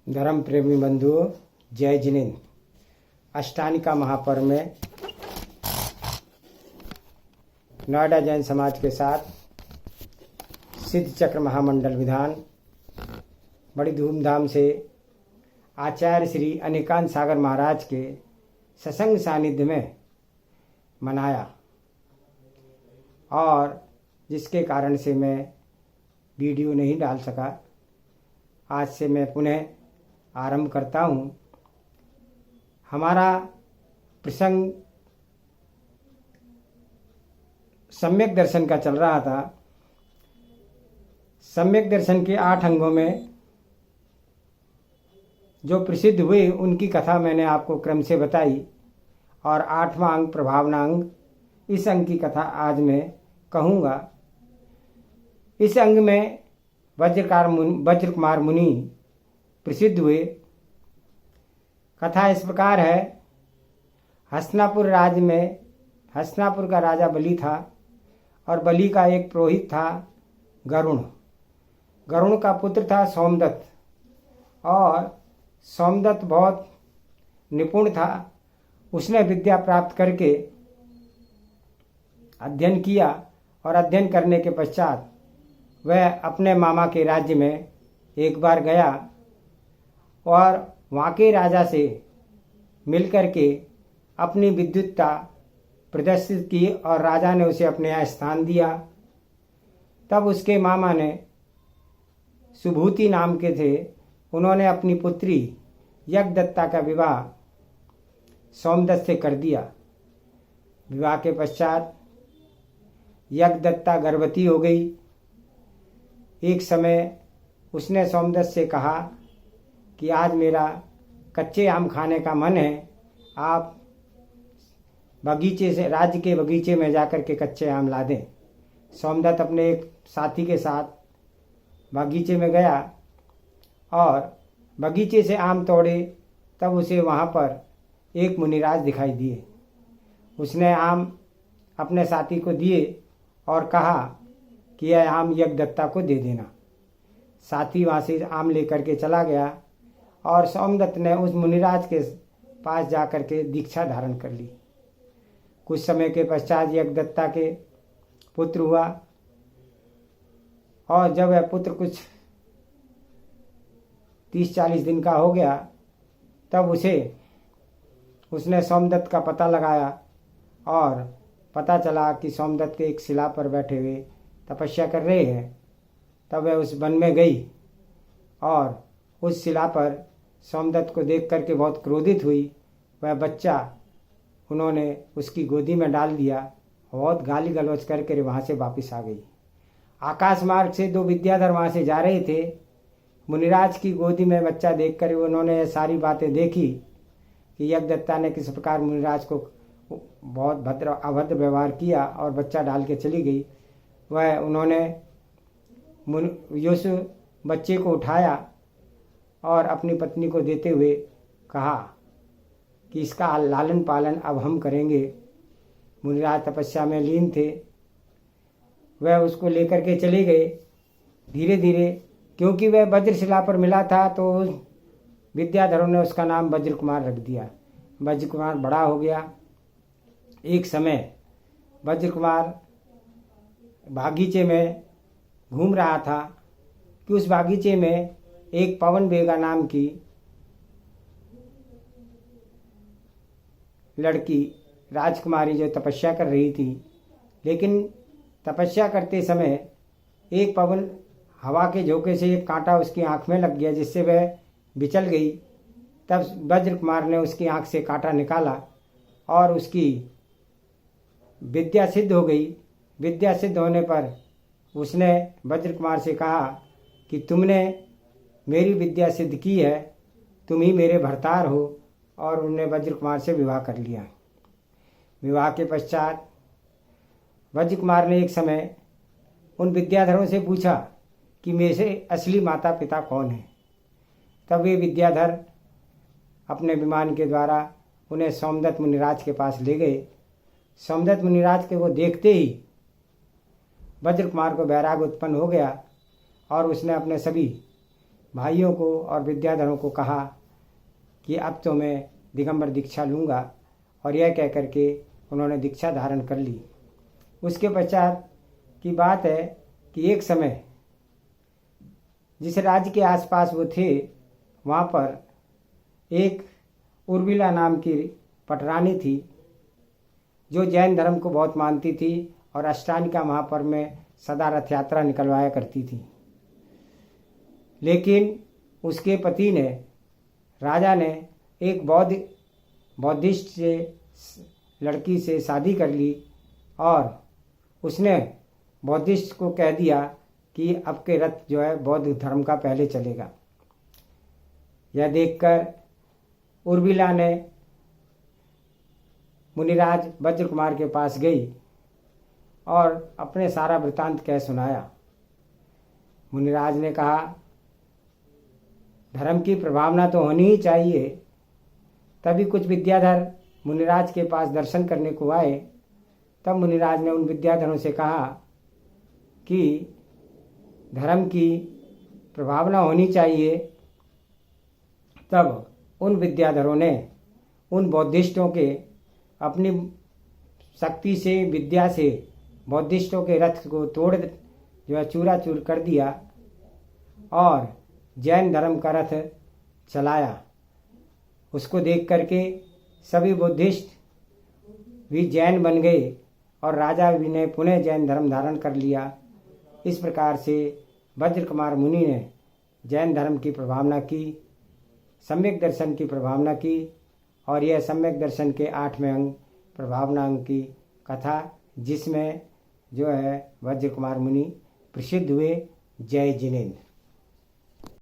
धर्म प्रेमी बंधुओं, जय जिनेन्द्र। अष्टानिका महापर्व में नोएडा जैन समाज के साथ सिद्ध चक्र महामंडल विधान बड़ी धूमधाम से आचार्य श्री अनिकांत सागर महाराज के सत्संग सानिध्य में मनाया, और जिसके कारण से मैं वीडियो नहीं डाल सका। आज से मैं पुनः आरंभ करता हूँ। हमारा प्रसंग सम्यक दर्शन का चल रहा था। सम्यक दर्शन के 8 अंगों में जो प्रसिद्ध हुए उनकी कथा मैंने आपको क्रम से बताई, और 8वां अंग प्रभावना अंग, इस अंग की कथा आज मैं कहूँगा। इस अंग में वज्र कुमार मुनि प्रसिद्ध हुए। कथा इस प्रकार है। हस्तिनापुर राज्य में हस्तिनापुर का राजा बलि था, और बलि का एक पुरोहित था गरुण। गरुण का पुत्र था सोमदत्त, और सोमदत्त बहुत निपुण था। उसने विद्या प्राप्त करके अध्ययन किया, और अध्ययन करने के पश्चात वह अपने मामा के राज्य में एक बार गया और वहाँ के राजा से मिलकर के अपनी विद्वत्ता प्रदर्शित की, और राजा ने उसे अपने यहाँ स्थान दिया। तब उसके मामा ने, सुभूति नाम के थे, उन्होंने अपनी पुत्री यज्ञदत्ता का विवाह सोमदत्त से कर दिया। विवाह के पश्चात यज्ञदत्ता गर्भवती हो गई। एक समय उसने सोमदत्त से कहा कि आज मेरा कच्चे आम खाने का मन है, आप बगीचे से, राज्य के बगीचे में जाकर के कच्चे आम ला दें। सोमदत्त अपने एक साथी के साथ बगीचे में गया और बगीचे से आम तोड़े। तब उसे वहाँ पर एक मुनिराज दिखाई दिए। उसने आम अपने साथी को दिए और कहा कि यह आम यज्ञदत्ता को दे देना। साथी वहाँ से आम लेकर के चला गया, और सोमदत्त ने उस मुनिराज के पास जाकर के दीक्षा धारण कर ली। कुछ समय के पश्चात यज्ञदत्ता के पुत्र हुआ, और जब वह पुत्र कुछ 30-40 दिन का हो गया, तब उसने सोमदत्त का पता लगाया, और पता चला कि सोमदत्त के एक शिला पर बैठे हुए तपस्या कर रहे हैं। तब वह उस वन में गई, और उस शिला पर सोमदत्त को देख करके बहुत क्रोधित हुई। वह बच्चा उन्होंने उसकी गोदी में डाल दिया, बहुत गाली गलौज करके वहाँ से वापस आ गई। आकाश मार्ग से 2 विद्याधर वहाँ से जा रहे थे। मुनिराज की गोदी में बच्चा देखकर उन्होंने ये सारी बातें देखी कि यज्ञदत्ता ने किस प्रकार मुनिराज को बहुत अभद्र व्यवहार किया, और बच्चा डाल के चली गई। उन्होंने उस बच्चे को उठाया और अपनी पत्नी को देते हुए कहा कि इसका लालन पालन अब हम करेंगे। मुनिराज तपस्या में लीन थे। वह उसको लेकर के चले गए। धीरे धीरे, क्योंकि वह वज्रशिला पर मिला था, तो विद्याधरों ने उसका नाम वज्र कुमार रख दिया। वज्र कुमार बड़ा हो गया। एक समय वज्र कुमार बागीचे में घूम रहा था कि उस बागीचे में एक पवन बेगा नाम की लड़की, राजकुमारी, जो तपस्या कर रही थी। लेकिन तपस्या करते समय एक पवन हवा के झोंके से एक कांटा उसकी आंख में लग गया, जिससे वह बिचल गई। तब वज्र कुमार ने उसकी आंख से कांटा निकाला, और उसकी विद्या सिद्ध हो गई। विद्या सिद्ध होने पर उसने वज्र कुमार से कहा कि तुमने मेरी विद्या सिद्ध की है, तुम ही मेरे भरतार हो, और उन्होंने वज्र कुमार से विवाह कर लिया। विवाह के पश्चात वज्र कुमार ने एक समय उन विद्याधरों से पूछा कि मेरे असली माता पिता कौन है। तब वे विद्याधर अपने विमान के द्वारा उन्हें सोमदत्त मुनिराज के पास ले गए। सोमदत्त मुनिराज के वो देखते ही वज्र कुमार को वैराग उत्पन्न हो गया, और उसने अपने सभी भाइयों को और विद्याधरों को कहा कि अब तो मैं दिगंबर दीक्षा लूँगा, और यह कह करके उन्होंने दीक्षा धारण कर ली। उसके पश्चात की बात है कि एक समय जिस राज्य के आसपास वो थे, वहाँ पर एक उर्मिला नाम की पटरानी थी, जो जैन धर्म को बहुत मानती थी और अष्टानिका महापर्व में सदा रथ यात्रा निकलवाया करती थी। लेकिन उसके पति ने, राजा ने, एक बौद्धिस्ट से लड़की से शादी कर ली और उसने बौद्धिस्ट को कह दिया कि अब के रथ जो है बौद्ध धर्म का पहले चलेगा। यह देखकर उर्मिला ने मुनिराज वज्र कुमार के पास गई और अपने सारा वृतांत कह सुनाया। मुनिराज ने कहा, धर्म की प्रभावना तो होनी ही चाहिए। तभी कुछ विद्याधर मुनिराज के पास दर्शन करने को आए। तब मुनिराज ने उन विद्याधरों से कहा कि धर्म की प्रभावना होनी चाहिए। तब उन विद्याधरों ने उन बौद्धिस्टों के अपनी शक्ति से, विद्या से बौद्धिस्टों के रथ को तोड़ जो है चूरा चूर कर दिया और जैन धर्म का रथ चलाया। उसको देख करके सभी बुद्धिस्ट भी जैन बन गए और राजा भी ने पुनः जैन धर्म धारण कर लिया। इस प्रकार से वज्र कुमार मुनि ने जैन धर्म की प्रभावना की, सम्यक दर्शन की प्रभावना की, और यह सम्यक दर्शन के 8वें अंग प्रभावना अंग की कथा, जिसमें जो है वज्र कुमार मुनि प्रसिद्ध हुए। जय जिनेन्द्र।